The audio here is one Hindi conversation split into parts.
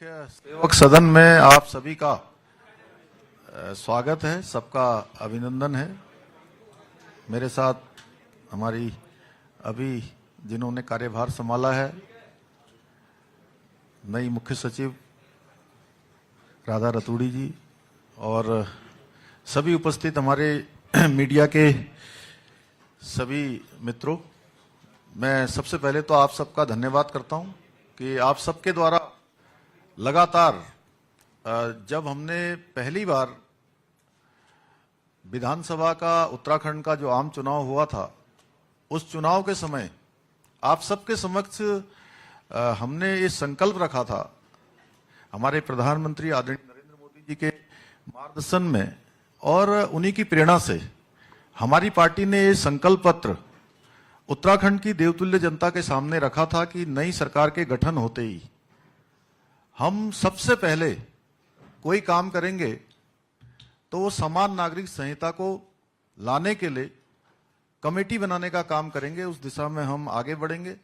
मुख्य सेवक सदन में आप सभी का स्वागत है, सबका अभिनंदन है। मेरे साथ हमारी अभी जिन्होंने कार्यभार संभाला है नई मुख्य सचिव राधा रतूड़ी जी और सभी उपस्थित हमारे मीडिया के सभी मित्रों, मैं सबसे पहले तो आप सबका धन्यवाद करता हूं कि आप सबके द्वारा लगातार जब हमने पहली बार विधानसभा का उत्तराखंड का जो आम चुनाव हुआ था, उस चुनाव के समय आप सबके समक्ष हमने ये संकल्प रखा था, हमारे प्रधानमंत्री आदरणीय नरेंद्र मोदी जी के मार्गदर्शन में और उन्हीं की प्रेरणा से हमारी पार्टी ने ये संकल्प पत्र उत्तराखंड की देवतुल्य जनता के सामने रखा था कि नई सरकार के गठन होते ही हम सबसे पहले कोई काम करेंगे तो वो समान नागरिक संहिता को लाने के लिए कमेटी बनाने का काम करेंगे। उस दिशा में हम आगे बढ़ेंगे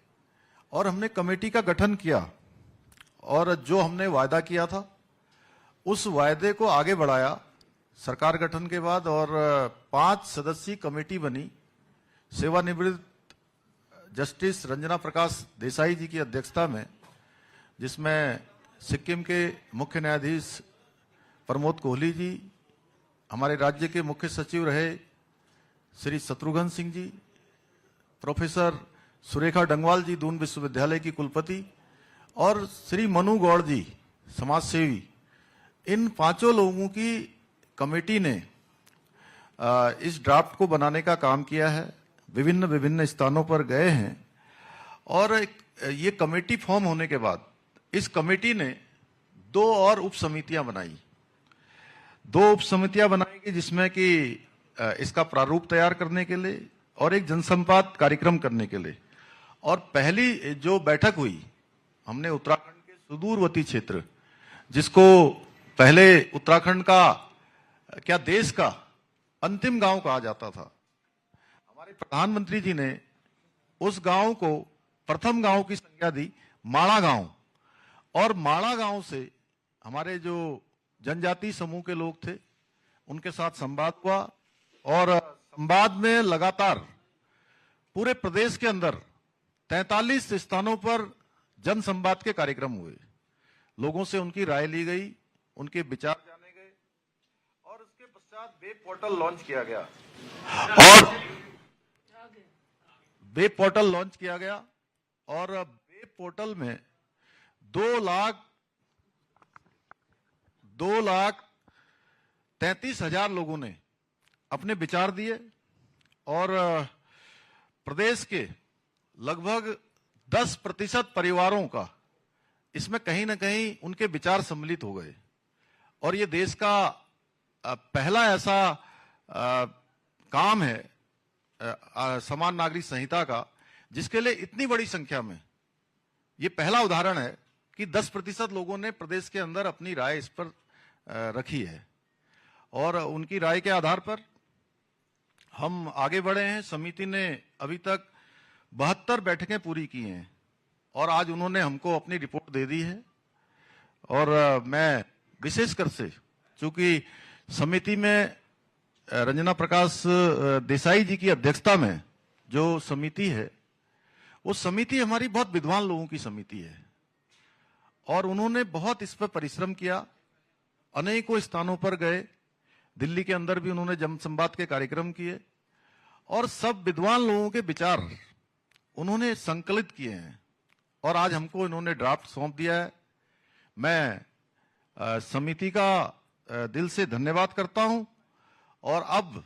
और हमने कमेटी का गठन किया और जो हमने वायदा किया था उस वायदे को आगे बढ़ाया सरकार गठन के बाद और 5 सदस्यीय कमेटी बनी। सेवानिवृत्त जस्टिस रंजना प्रकाश देसाई जी की अध्यक्षता में, जिसमें सिक्किम के मुख्य न्यायाधीश प्रमोद कोहली जी, हमारे राज्य के मुख्य सचिव रहे श्री शत्रुघ्न सिंह जी, प्रोफेसर सुरेखा डंगवाल जी दून विश्वविद्यालय की कुलपति और श्री मनु गौड़ जी समाजसेवी, इन 5 लोगों की कमेटी ने इस ड्राफ्ट को बनाने का काम किया है। विभिन्न स्थानों पर गए हैं और ये कमेटी फॉर्म होने के बाद इस कमेटी ने 2 और उप समितियां बनाई। 2 उप समितियां बनाएगी जिसमें कि इसका प्रारूप तैयार करने के लिए और एक जनसंवाद कार्यक्रम करने के लिए। और पहली जो बैठक हुई, हमने उत्तराखंड के सुदूरवर्ती क्षेत्र, जिसको पहले उत्तराखंड का क्या देश का अंतिम गांव कहा जाता था, हमारे प्रधानमंत्री जी ने उस गांव को प्रथम गांव की संज्ञा दी माणा गांव। और माणा गांव से हमारे जो जनजातीय समूह के लोग थे उनके साथ संवाद हुआ और संवाद में लगातार पूरे प्रदेश के अंदर 43 स्थानों पर जन संवाद के कार्यक्रम हुए। लोगों से उनकी राय ली गई, उनके विचार जाने गए और उसके पश्चात वेब पोर्टल लॉन्च किया गया और वेब पोर्टल में 2,33,000 लोगों ने अपने विचार दिए और प्रदेश के लगभग 10% परिवारों का इसमें कहीं ना कहीं उनके विचार सम्मिलित हो गए। और ये देश का पहला ऐसा काम है समान नागरिक संहिता का, जिसके लिए इतनी बड़ी संख्या में, ये पहला उदाहरण है कि 10% लोगों ने प्रदेश के अंदर अपनी राय इस पर रखी है और उनकी राय के आधार पर हम आगे बढ़े हैं। समिति ने अभी तक 72 बैठकें पूरी की हैं और आज उन्होंने हमको अपनी रिपोर्ट दे दी है। और मैं विशेषकर से, चूंकि समिति में रंजना प्रकाश देसाई जी की अध्यक्षता में जो समिति है, वो समिति हमारी बहुत विद्वान लोगों की समिति है और उन्होंने बहुत इस पर परिश्रम किया। अनेकों स्थानों पर गए, दिल्ली के अंदर भी उन्होंने जनसंवाद के कार्यक्रम किए और सब विद्वान लोगों के विचार उन्होंने संकलित किए हैं और आज हमको इन्होंने ड्राफ्ट सौंप दिया है। मैं समिति का दिल से धन्यवाद करता हूं और अब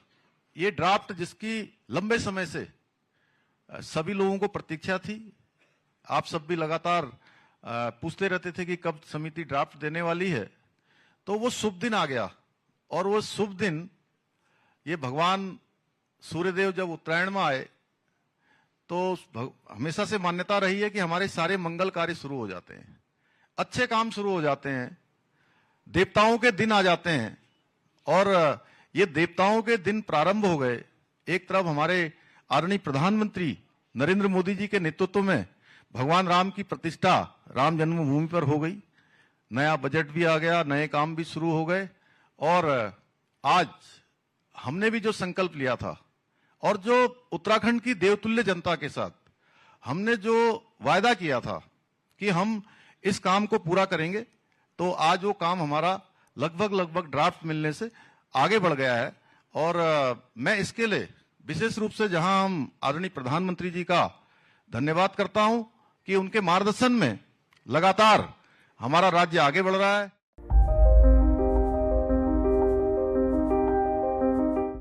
ये ड्राफ्ट, जिसकी लंबे समय से सभी लोगों को प्रतीक्षा थी, आप सब भी लगातार पूछते रहते थे कि कब समिति ड्राफ्ट देने वाली है, तो वो शुभ दिन आ गया। और वो शुभ दिन, ये भगवान सूर्यदेव जब उत्तरायण में आए तो हमेशा से मान्यता रही है कि हमारे सारे मंगल कार्य शुरू हो जाते हैं, अच्छे काम शुरू हो जाते हैं, देवताओं के दिन आ जाते हैं। और ये देवताओं के दिन प्रारंभ हो गए। एक तरफ हमारे आदरणीय प्रधानमंत्री नरेंद्र मोदी जी के नेतृत्व में भगवान राम की प्रतिष्ठा राम जन्मभूमि पर हो गई। नया बजट भी आ गया, नए काम भी शुरू हो गए और आज हमने भी जो संकल्प लिया था और जो उत्तराखंड की देवतुल्य जनता के साथ हमने जो वायदा किया था कि हम इस काम को पूरा करेंगे, तो आज वो काम हमारा लगभग ड्राफ्ट मिलने से आगे बढ़ गया है। और मैं इसके लिए विशेष रूप से जहां हम आदरणीय प्रधानमंत्री जी का धन्यवाद करता हूं कि उनके मार्गदर्शन में लगातार हमारा राज्य आगे बढ़ रहा है।